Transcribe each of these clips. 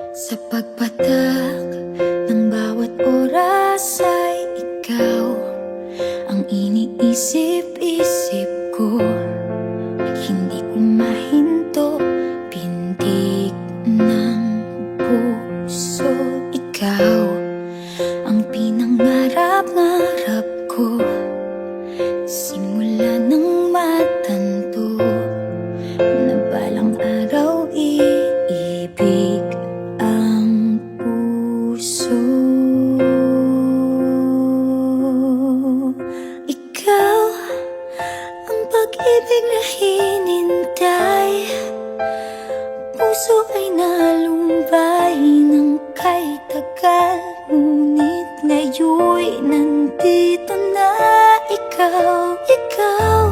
Sa pagpatak ng bawat oras ay ikaw ang iniisip-isip ko. Hindi ko mahinto, pintig ng puso. Ikaw ang pinangarap-ngarap ko, simula ng matanto na balang araw iibig ang puso. Ikaw ang pag-ibig na hinintay, puso ay nalumbay ng kay tagal, ngunit ngayon'y nandito na ikaw. Ikaw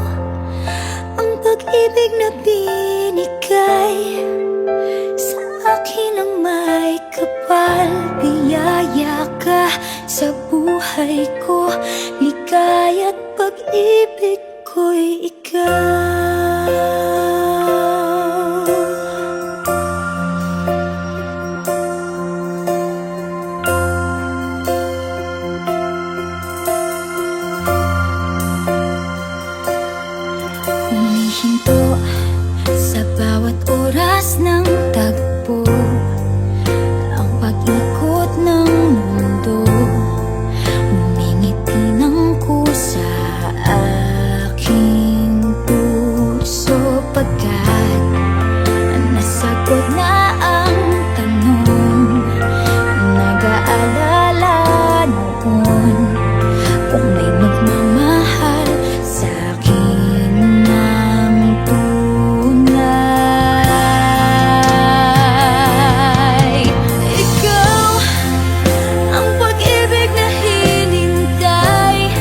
ang pag-ibig na binigay sa akin ang may kapal. Biyaya ka sa buhay ko, ligaya't pag-ibig ko'y ikaw. Humihinto sa bawat oras ng tagpo, ang pag-ikot ng mundo, umingiti ng kusa aking puso. Pagkat nasagot na ang tanong, nag-aalala noon kung may magmamahal sa akin ng tunay. Ikaw ang pag-ibig na hinintay,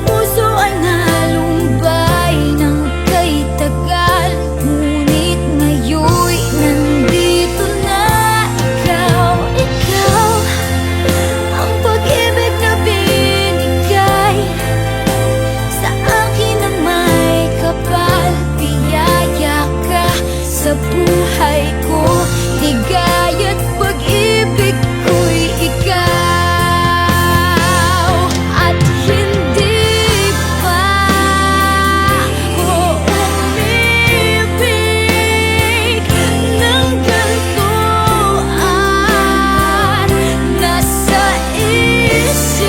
puso ay nalumbay ng kay tagal, ngunit ngayon'y nandito na ikaw. Ikaw ang pag-ibig na binigay sa akin ang may kapal. Biyaya ka sa buhay ko, ligaya't pag-ibig ko'y ikaw. At hindi pa ako umibig ng ganito, at nasa isip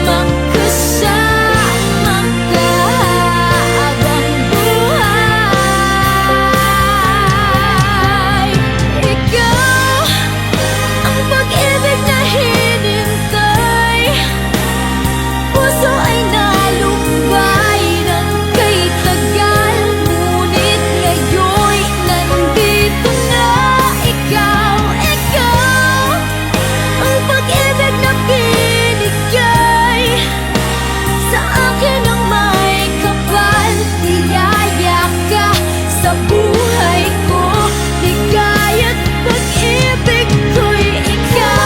magkasama ka habang buhay. Ikaw ang pag-ibig na hinintay, puso ay nalumbay ng kay tagal, ngunit ngayon'y nandito na ikaw. Ikaw ang pag-ibig na binigay sa akin ang may kapal. Biyaya ka sa buhay ko, ligaya't pag-ibig ko'y ikaw.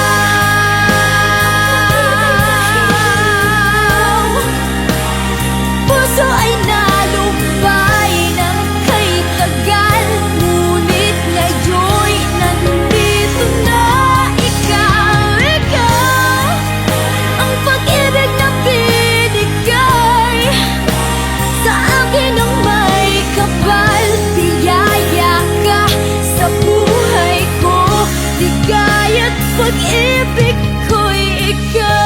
Puso ay nalumbay ng kay tagal, ngunit ngayon'y nandito na ikaw. Ikaw ang pag-ibig na binigay sa akin ang may kapal. Biyaya ka sa buhay ko, ligaya't pag-ibig ko'y ikaw.